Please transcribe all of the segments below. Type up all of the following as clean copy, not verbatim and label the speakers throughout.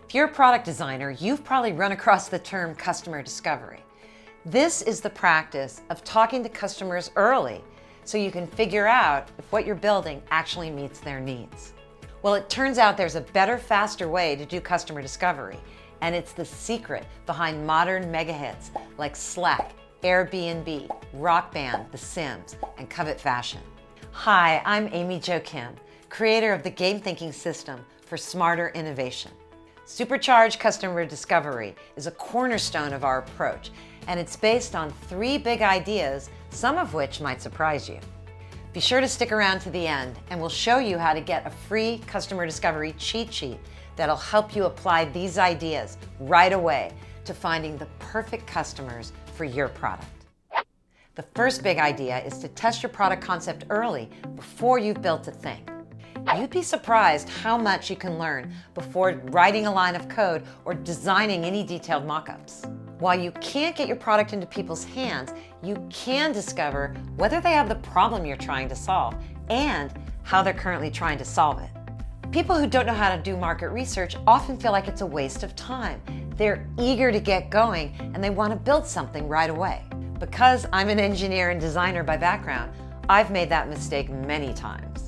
Speaker 1: If you're a product designer, you've probably run across the term customer discovery. This is the practice of talking to customers early so you can figure out if what you're building actually meets their needs. Well, it turns out there's a better, faster way to do customer discovery, and it's the secret behind modern mega hits like Slack, AirBnB, Rockband, The Sims, and Covet Fashion. Hi, I'm Amy Jo Kim, creator of the game thinking system for smarter innovation. Supercharged customer discovery is a cornerstone of our approach, and it's based on 3 big ideas, some of which might surprise you. Be sure to stick around to the end, and we'll show you how to get a free customer discovery cheat sheet that'll help you apply these ideas right away to finding the perfect customers for your product. The first big idea is to test your product concept early before you've built a thing. You'd be surprised how much you can learn before writing a line of code or designing any detailed mock-ups. While you can't get your product into people's hands, you can discover whether they have the problem you're trying to solve and how they're currently trying to solve it. People who don't know how to do market research often feel like it's a waste of time. They're eager to get going and they want to build something right away. Because I'm an engineer and designer by background, I've made that mistake many times.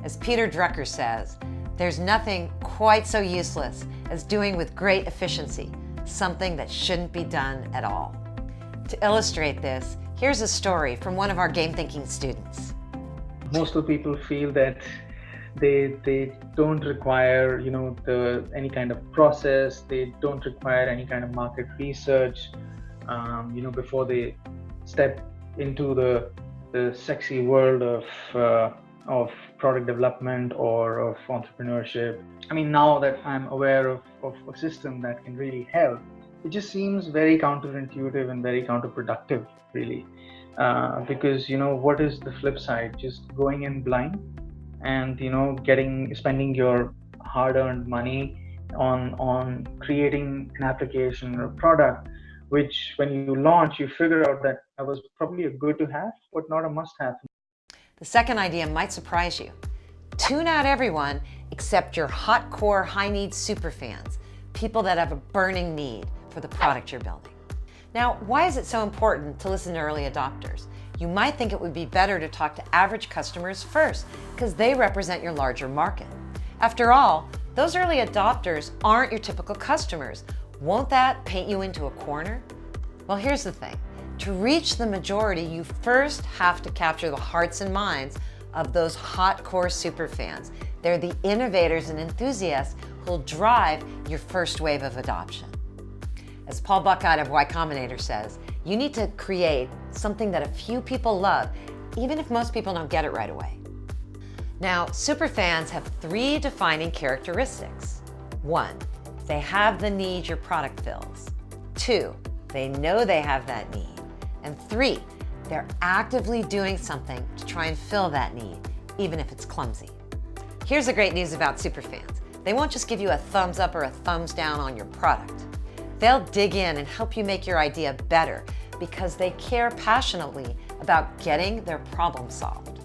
Speaker 1: As Peter Drucker says, there's nothing quite so useless as doing with great efficiency something that shouldn't be done at all. To illustrate this, here's a story from one of our game thinking students.
Speaker 2: Most of the people feel that they don't require any kind of process. They don't require any kind of market research before they step into the sexy world of product development or of entrepreneurship. I mean, now that I'm aware of a system that can really help, it just seems very counterintuitive and very counterproductive, really. Because what is the flip side? Just going in blind and spending your hard-earned money on creating an application or a product, which when you launch, you figure out that was probably a good to have, but not a must-have.
Speaker 1: The second idea might surprise you. Tune out everyone except your hot-core, high-need superfans, people that have a burning need for the product you're building. Now, why is it so important to listen to early adopters? You might think it would be better to talk to average customers first, because they represent your larger market. After all, those early adopters aren't your typical customers. Won't that paint you into a corner? Well, here's the thing. To reach the majority, you first have to capture the hearts and minds of those hot core superfans. They're the innovators and enthusiasts who'll drive your first wave of adoption. As Paul Buckott of Y Combinator says, you need to create something that a few people love, even if most people don't get it right away. Now, superfans have 3 defining characteristics. 1, they have the need your product fills. 2, they know they have that need. And 3, they're actively doing something to try and fill that need, even if it's clumsy. Here's the great news about superfans. They won't just give you a thumbs up or a thumbs down on your product. They'll dig in and help you make your idea better because they care passionately about getting their problem solved.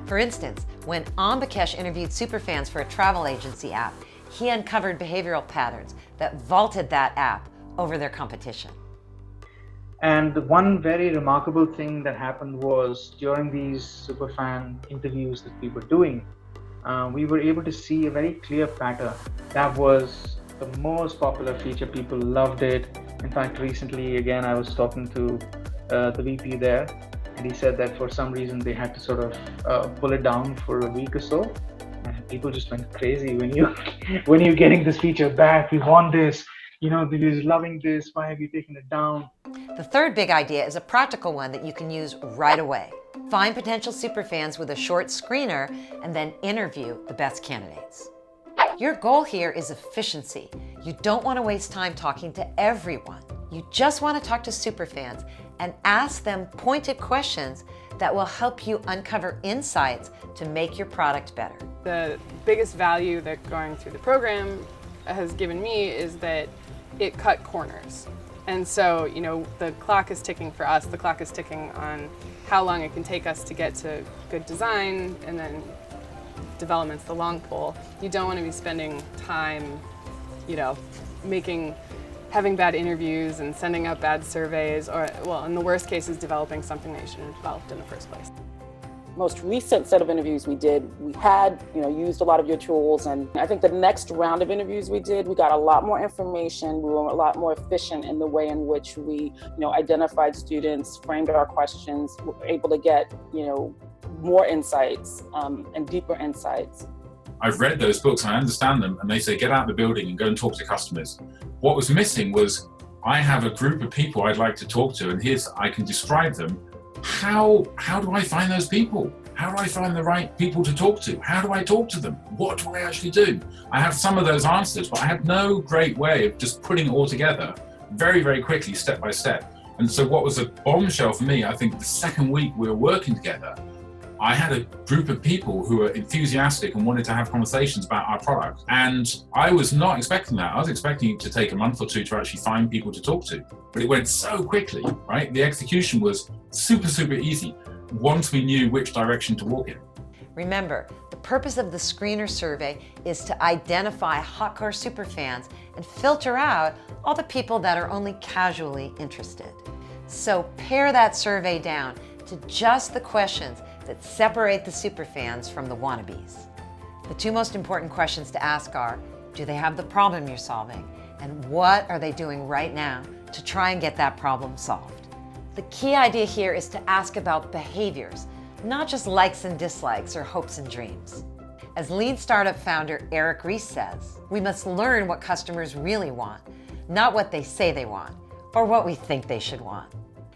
Speaker 1: For instance, when Ambikesh interviewed superfans for a travel agency app, he uncovered behavioral patterns that vaulted that app over their competition.
Speaker 2: And one very remarkable thing that happened was during these superfan interviews that we were doing, we were able to see a very clear pattern. That was the most popular feature. People loved it. In fact, recently, again, I was talking to the VP there, and he said that for some reason they had to sort of pull it down for a week or so. And people just went crazy when you're getting this feature back. We want this. They're loving this. Why have you taken it down?
Speaker 1: The third big idea is a practical one that you can use right away. Find potential superfans with a short screener and then interview the best candidates. Your goal here is efficiency. You don't want to waste time talking to everyone. You just want to talk to superfans and ask them pointed questions that will help you uncover insights to make your product better.
Speaker 3: The biggest value that going through the program has given me is that it cut corners. And so, the clock is ticking for us. The clock is ticking on how long it can take us to get to good design, and then development's the long pole. You don't want to be spending time having bad interviews and sending out bad surveys, or, well, in the worst cases, developing something that you shouldn't have developed in the first place.
Speaker 4: Most recent set of interviews we did, we had, used a lot of your tools. And I think the next round of interviews we did, we got a lot more information. We were a lot more efficient in the way in which we, identified students, framed our questions, were able to get, more insights and deeper insights.
Speaker 5: I've read those books, I understand them, and they say get out of the building and go and talk to customers. What was missing was, I have a group of people I'd like to talk to, and I can describe them. How do I find those people? How do I find the right people to talk to? How do I talk to them? What do I actually do? I have some of those answers, but I have no great way of just putting it all together very, very quickly, step by step. And so what was a bombshell for me, I think the second week we were working together, I had a group of people who were enthusiastic and wanted to have conversations about our product. And I was not expecting that. I was expecting it to take a month or two to actually find people to talk to. But it went so quickly, right? The execution was super, super easy once we knew which direction to walk in.
Speaker 1: Remember, the purpose of the screener survey is to identify hot car superfans and filter out all the people that are only casually interested. So pare that survey down to just the questions that separate the superfans from the wannabes. The two most important questions to ask are, do they have the problem you're solving? And what are they doing right now to try and get that problem solved? The key idea here is to ask about behaviors, not just likes and dislikes or hopes and dreams. As lead startup founder Eric Ries says, we must learn what customers really want, not what they say they want, or what we think they should want.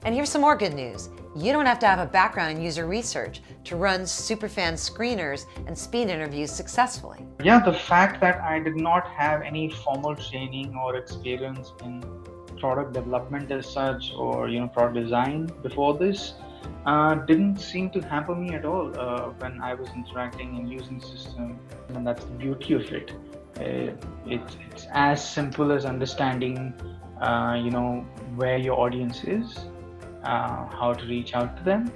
Speaker 1: And here's some more good news. You don't have to have a background in user research to run superfan screeners and speed interviews successfully.
Speaker 2: Yeah, the fact that I did not have any formal training or experience in product development as such, or product design before this, didn't seem to hamper me at all when I was interacting and using the system. And that's the beauty of it. It's as simple as understanding, where your audience is, how to reach out to them,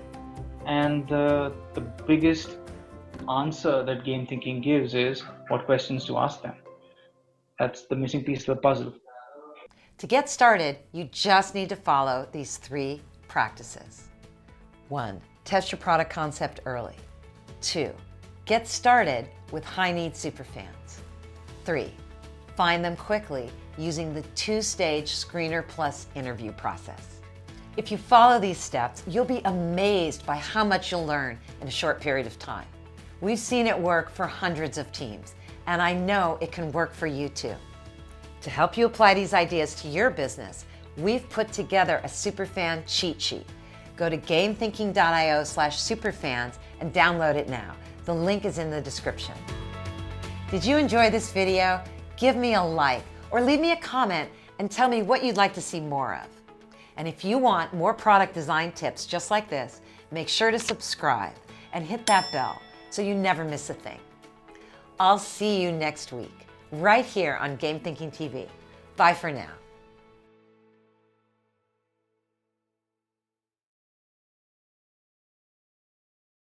Speaker 2: and the biggest answer that game thinking gives is what questions to ask them. That's the missing piece of the puzzle.
Speaker 1: To get started, you just need to follow these 3 practices. 1, test your product concept early. 2, get started with high-need superfans. 3, find them quickly using the 2-stage screener plus interview process. If you follow these steps, you'll be amazed by how much you'll learn in a short period of time. We've seen it work for hundreds of teams, and I know it can work for you too. To help you apply these ideas to your business, we've put together a superfan cheat sheet. Go to gamethinking.io/superfans and download it now. The link is in the description. Did you enjoy this video? Give me a like or leave me a comment and tell me what you'd like to see more of. And if you want more product design tips just like this, make sure to subscribe and hit that bell so you never miss a thing. I'll see you next week, right here on Game Thinking TV. Bye for now.